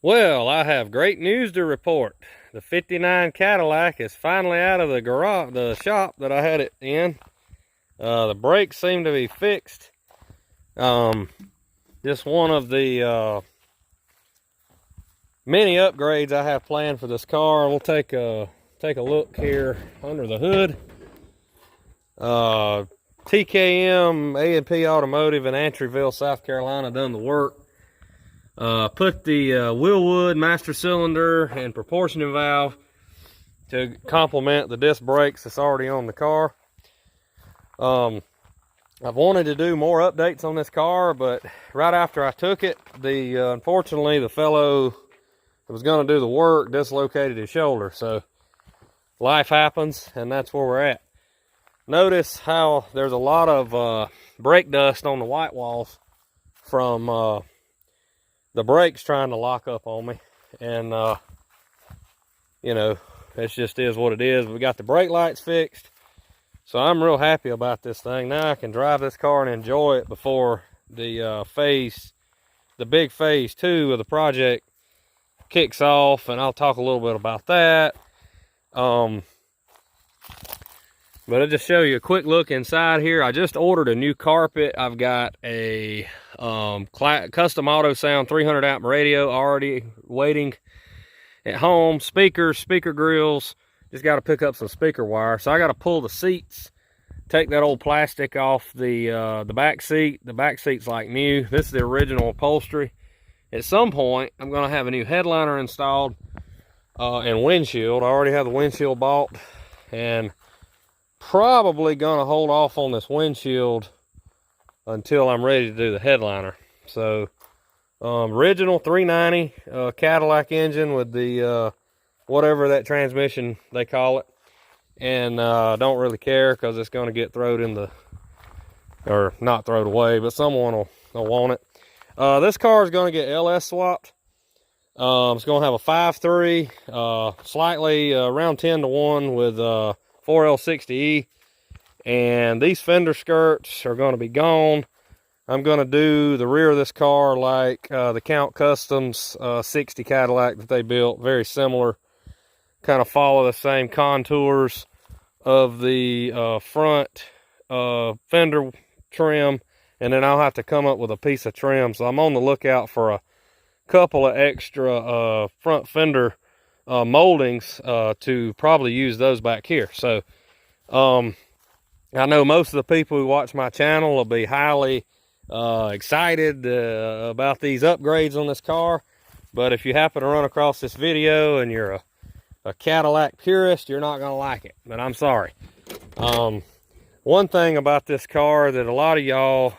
Well, I have great news to report. The 59 Cadillac is finally out of the garage, the shop that I had it in. The brakes seem to be fixed. Just one of the many upgrades I have planned for this car. We'll take a look here under the hood. TKM A&P Automotive in Antryville, South Carolina done the work. Put the Wilwood master cylinder and proportioning valve to complement the disc brakes that's already on the car. I've wanted to do more updates on this car, but right after I took it, unfortunately the fellow that was going to do the work dislocated his shoulder. So life happens, and that's where we're at. Notice how there's a lot of brake dust on the white walls from the brakes trying to lock up on me. And you know, it just is what it is. We got the brake lights fixed, so I'm real happy about this thing. Now I can drive this car and enjoy it before the big phase 2 of the project kicks off, and I'll talk a little bit about that. But I'll just show you a quick look inside here. I just ordered a new carpet. I've got a custom auto sound 300 amp radio already waiting at home. Speakers, speaker grills. Just got to pick up some speaker wire. So I got to pull the seats, take that old plastic off the back seat. The back seat's like new. This is the original upholstery. At some point, I'm going to have a new headliner installed and windshield. I already have the windshield bought, and probably going to hold off on this windshield until I'm ready to do the headliner. So original 390 Cadillac engine with the whatever that transmission they call it, and don't really care because it's going to get thrown in the, or not thrown away, but someone will want it. This car is going to get LS swapped. It's going to have a 5.3 slightly around 10-to-1 with 4L60E, and these fender skirts are going to be gone. I'm going to do the rear of this car like the Count Customs 60 Cadillac that they built, very similar, kind of follow the same contours of the front fender trim, and then I'll have to come up with a piece of trim. So I'm on the lookout for a couple of extra front fender moldings to probably use those back here. So I know most of the people who watch my channel will be highly excited about these upgrades on this car, but if you happen to run across this video and you're a Cadillac purist, you're not gonna like it, but I'm sorry. One thing about this car that a lot of y'all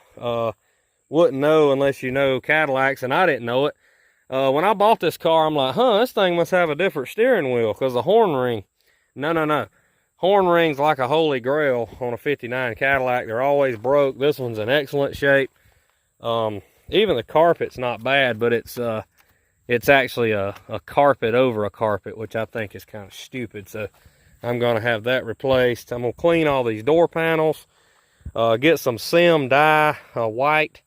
wouldn't know unless you know Cadillacs, and I didn't know it. When I bought this car, I'm like, this thing must have a different steering wheel because the horn ring. No. Horn rings like a holy grail on a 59 Cadillac. They're always broke. This one's in excellent shape. Even the carpet's not bad, but it's actually a carpet over a carpet, which I think is kind of stupid. So I'm going to have that replaced. I'm going to clean all these door panels, get some Sim dye, white,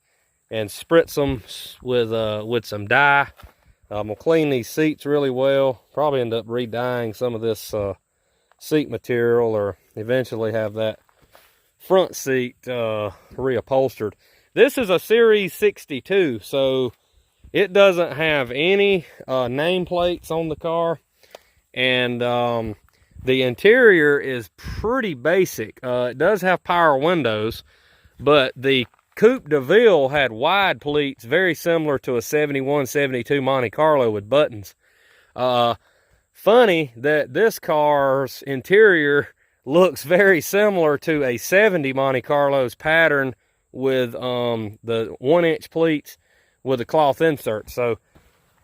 and spritz them with some dye. I'm going to clean these seats really well. Probably end up re-dyeing some of this seat material, or eventually have that front seat reupholstered. This is a Series 62, so it doesn't have any nameplates on the car, and the interior is pretty basic. It does have power windows, but the Coupe de Ville had wide pleats, very similar to a 71, 72 Monte Carlo with buttons. Funny that this car's interior looks very similar to a 70 Monte Carlo's pattern with the 1-inch pleats with the cloth insert. So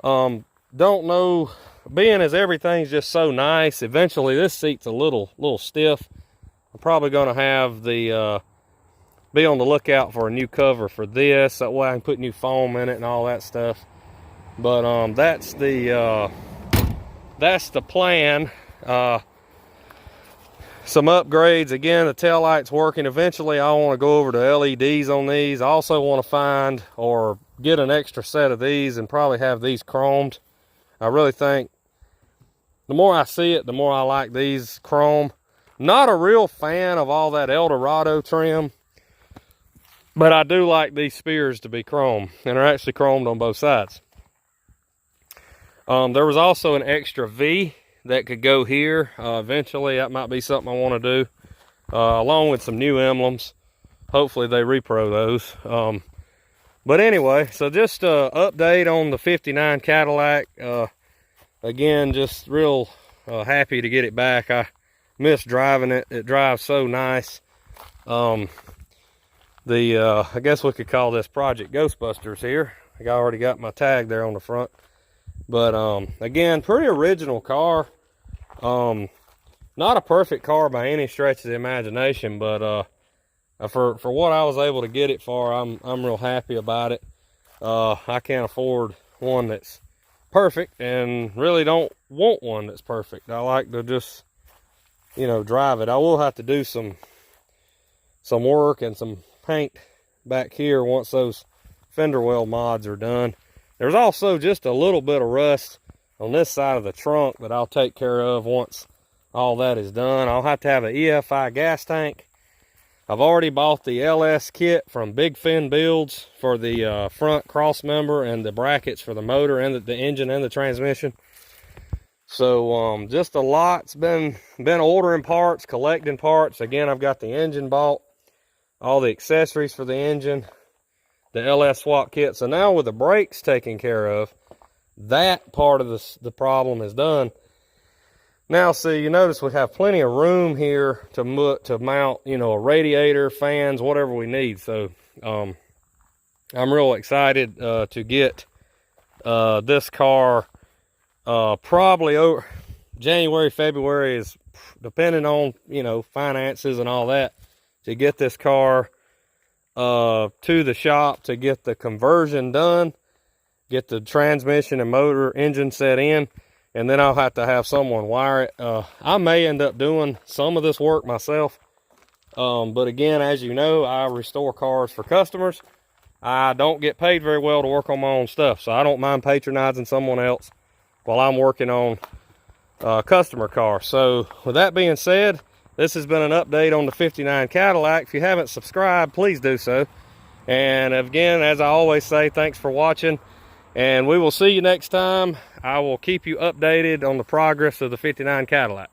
don't know, being as everything's just so nice, eventually this seat's a little stiff. I'm probably going to have the be on the lookout for a new cover for this, that way I can put new foam in it and all that stuff. But that's the plan. Some upgrades. Again, the tail light's working. Eventually I want to go over to LEDs on these. I also want to find or get an extra set of these and probably have these chromed. I really think the more I see it, the more I like these chrome. Not a real fan of all that Eldorado trim, but I do like these spears to be chrome, and they're actually chromed on both sides. There was also an extra V that could go here. Eventually, that might be something I want to do, along with some new emblems. Hopefully, they repro those. But anyway, so just an update on the 59 Cadillac. Again, just real happy to get it back. I miss driving it. It drives so nice. I guess we could call this Project Ghostbusters here. I already got my tag there on the front. But again, pretty original car. Not a perfect car by any stretch of the imagination, but for what I was able to get it for, I'm real happy about it. I can't afford one that's perfect, and really don't want one that's perfect. I like to just, you know, drive it. I will have to do some work and some paint back here once those fender well mods are done. There's also just a little bit of rust on this side of the trunk that I'll take care of once all that is done. I'll have to have an EFI gas tank. I've already bought the LS kit from Big Fin Builds for the front cross member and the brackets for the motor and the engine and the transmission. So just a lot's been ordering parts, collecting parts. Again, I've got the engine bought, all the accessories for the engine, the LS swap kit. So now with the brakes taken care of, that part of the problem is done. Now, see, you notice we have plenty of room here to mount, you know, a radiator, fans, whatever we need. So I'm real excited to get this car probably over January, February, is depending on, you know, finances and all that, to get this car to the shop to get the conversion done, get the transmission and motor engine set in. And then I'll have to have someone wire it. I may end up doing some of this work myself. But again, as you know, I restore cars for customers. I don't get paid very well to work on my own stuff, so I don't mind patronizing someone else while I'm working on customer cars. So with that being said, this has been an update on the 59 Cadillac. If you haven't subscribed, please do so. And again, as I always say, thanks for watching. And we will see you next time. I will keep you updated on the progress of the 59 Cadillac.